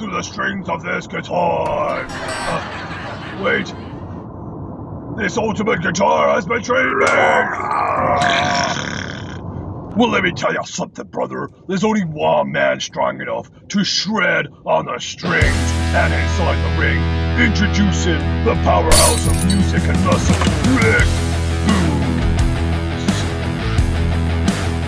through the strings of this guitar. Wait. This ultimate guitar has betrayed me! Well, let me tell you something, brother. There's only one man strong enough to shred on the strings and inside the ring. Introducing the powerhouse of music and muscle, Rick Boogs.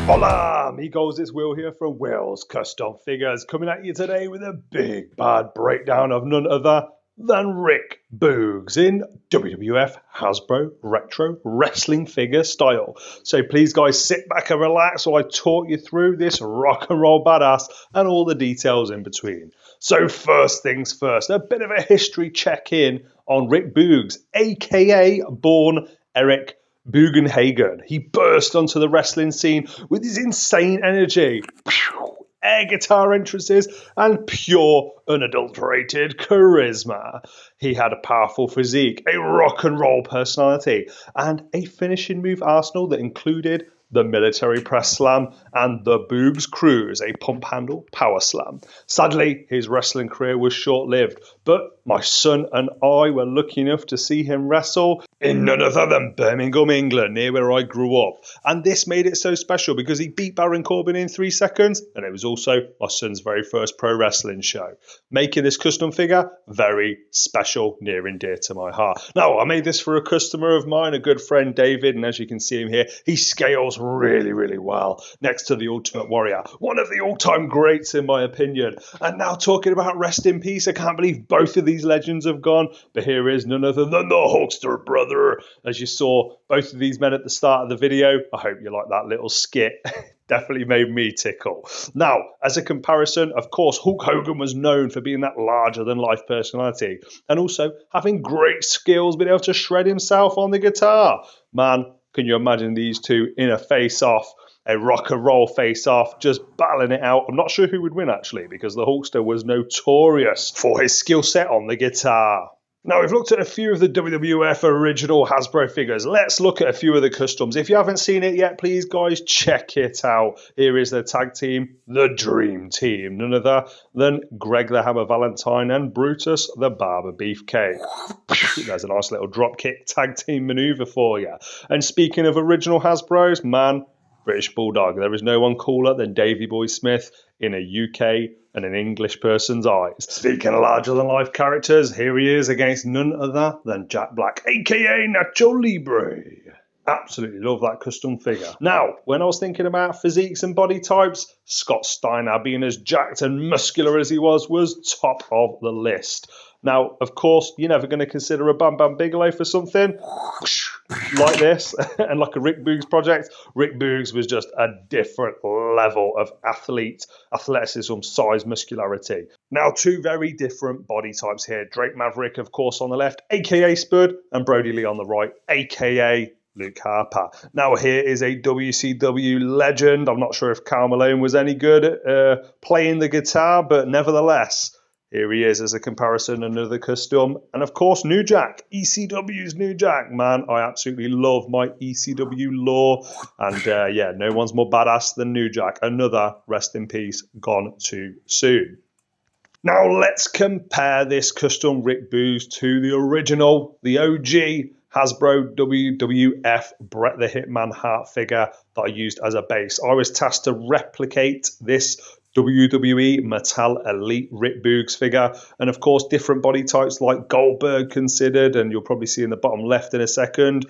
Hola, amigos. It's Will here from Will's Custom Figures, coming at you today with a big bad breakdown of none other than Rick Boogs in WWF Hasbro retro wrestling figure style. So please guys, sit back and relax while I talk you through this rock and roll badass and all the details in between. So first things first, a bit of a history check-in on Rick Boogs, aka born Eric Bugenhagen. He burst onto the wrestling scene with his insane energy, air guitar entrances, and pure unadulterated charisma. He had a powerful physique, a rock and roll personality, and a finishing move arsenal that included the military press slam and the Boogs Cruise, a pump handle power slam. Sadly, his wrestling career was short-lived, but my son and I were lucky enough to see him wrestle in none other than Birmingham, England, near where I grew up. And this made it so special because he beat Baron Corbin in 3 seconds, and it was also my son's very first pro wrestling show, making this custom figure very special, near and dear to my heart. Now, I made this for a customer of mine, a good friend, David, and as you can see him here, he scales really, really well next to the Ultimate Warrior, one of the all-time greats in my opinion. And now talking about rest in peace, I can't believe both of these legends have gone, but here is none other than the Hulkster brother. As you saw both of these men at the start of the video, I hope you like that little skit. Definitely made me tickle. Now, as a comparison, of course, Hulk Hogan was known for being that larger-than-life personality and also having great skills, being able to shred himself on the guitar. Man, can you imagine these two in a face-off, a rock and roll face-off, just battling it out? I'm not sure who would win, actually, because the Hulkster was notorious for his skill set on the guitar. Now, we've looked at a few of the WWF original Hasbro figures. Let's look at a few of the customs. If you haven't seen it yet, please, guys, check it out. Here is the tag team, the Dream Team. None other than Greg the Hammer Valentine and Brutus the Barber Beefcake. There's a nice little dropkick tag team maneuver for you. And speaking of original Hasbros, man, British Bulldog. There is no one cooler than Davey Boy Smith in a UK and an English person's eyes. Speaking of larger-than-life characters, here he is against none other than Jack Black, a.k.a. Nacho Libre. Absolutely love that custom figure. Now, when I was thinking about physiques and body types, Scott Steiner, being as jacked and muscular as he was top of the list. Now, of course, you're never going to consider a Bam Bam Bigelow for something like this and like a Rick Boogs project. Rick Boogs was just a different level of athleticism, size, muscularity. Now, two very different body types here. Drake Maverick, of course, on the left, a.k.a. Spud, and Brody Lee on the right, a.k.a. Luke Harper. Now, here is a WCW legend. I'm not sure if Karl Malone was any good at playing the guitar, but nevertheless, here he is as a comparison, another custom. And of course, New Jack, ECW's New Jack. Man, I absolutely love my ECW lore. And yeah, no one's more badass than New Jack. Another, rest in peace, gone too soon. Now let's compare this custom Rick Boogs to the original, the OG Hasbro WWF Bret the Hitman Hart figure that I used as a base. I was tasked to replicate this WWE Mattel Elite Rick Boogs figure, and of course different body types like Goldberg considered, and you'll probably see in the bottom left in a second,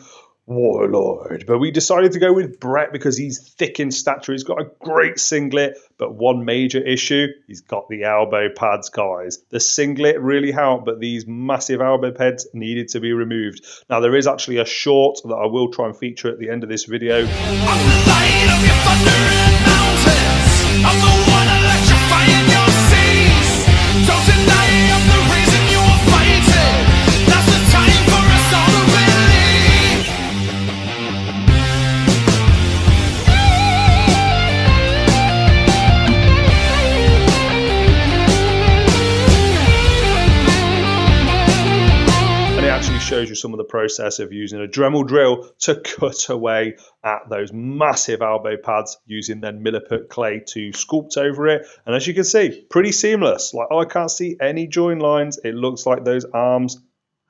Warlord. But we decided to go with Bret because he's thick in stature. He's got a great singlet, but one major issue, he's got the elbow pads, guys. The singlet really helped, but these massive elbow pads needed to be removed. Now, there is actually a short that I will try and feature at the end of this video. I'm the light of your thundering mountains. I'm the one electrifying your seas. Don't deny I'm the reason you're fighting. Now's the time for us all to believe. And it actually shows you you some of the process of using a Dremel drill to cut away at those massive elbow pads, using then Milliput clay to sculpt over it. And as you can see, pretty seamless. Like, I can't see any join lines. It looks like those arms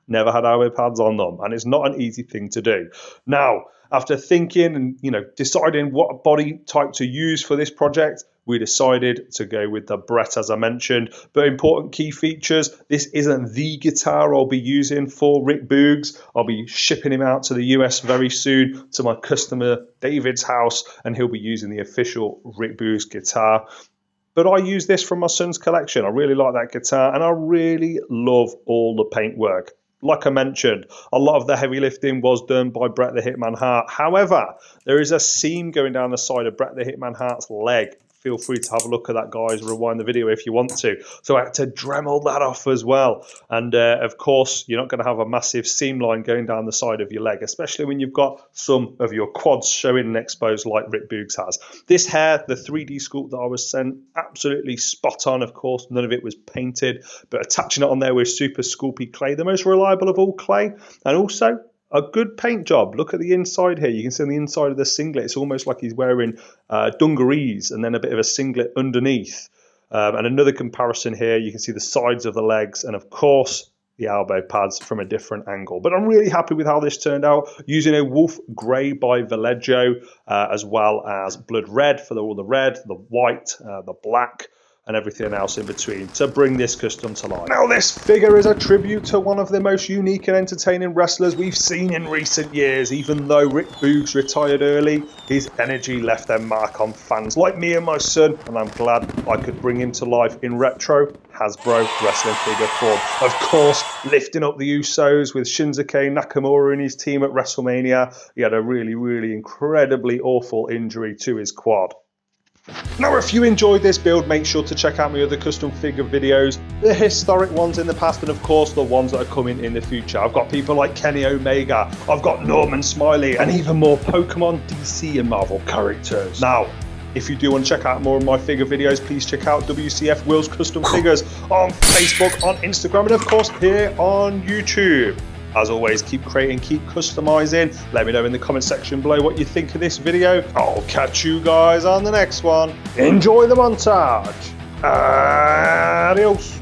never had elbow pads on them, and it's not an easy thing to do. Now, after thinking and deciding what body type to use for this project, we decided to go with the Bret, as I mentioned. But important key features: this isn't the guitar I'll be using for Rick Boogs. I'll be shipping him out to the US very soon to my customer David's house, and he'll be using the official Rick Boogs guitar. But I use this from my son's collection. I really like that guitar, and I really love all the paintwork. Like I mentioned, a lot of the heavy lifting was done by Bret the Hitman Hart. However, there is a seam going down the side of Bret the Hitman Hart's leg. Feel free to have a look at that, guys. Rewind the video if you want to. So I had to Dremel that off as well. And of course, you're not going to have a massive seam line going down the side of your leg, especially when you've got some of your quads showing and exposed like Rick Boogs has. This hair, the 3D sculpt that I was sent, absolutely spot on. Of course, none of it was painted, but attaching it on there with Super Sculpey clay, the most reliable of all clay. And also a good paint job. Look at the inside here. You can see on the inside of the singlet, it's almost like he's wearing dungarees and then a bit of a singlet underneath. And another comparison here, you can see the sides of the legs and of course the elbow pads from a different angle. But I'm really happy with how this turned out, using a Wolf Grey by Vallejo, as well as Blood Red for all the red, the white, the black, and everything else in between to bring this custom to life. Now, this figure is a tribute to one of the most unique and entertaining wrestlers we've seen in recent years. Even though Rick Boogs retired early, his energy left their mark on fans like me and my son, and I'm glad I could bring him to life in retro Hasbro wrestling figure form. Of course, lifting up the Usos with Shinsuke Nakamura and his team at WrestleMania. He had a really incredibly awful injury to his quad. Now, if you enjoyed this build, make sure to check out my other custom figure videos, the historic ones in the past, and of course the ones that are coming in the future. I've got people like Kenny Omega, I've got Norman Smiley, and even more Pokemon, DC and Marvel characters. Now, if you do want to check out more of my figure videos, please check out WCF Will's Custom Figures on Facebook, on Instagram, and of course here on YouTube. As always, keep creating, keep customizing. Let me know in the comment section below what you think of this video. I'll catch you guys on the next one. Enjoy the montage. Adios.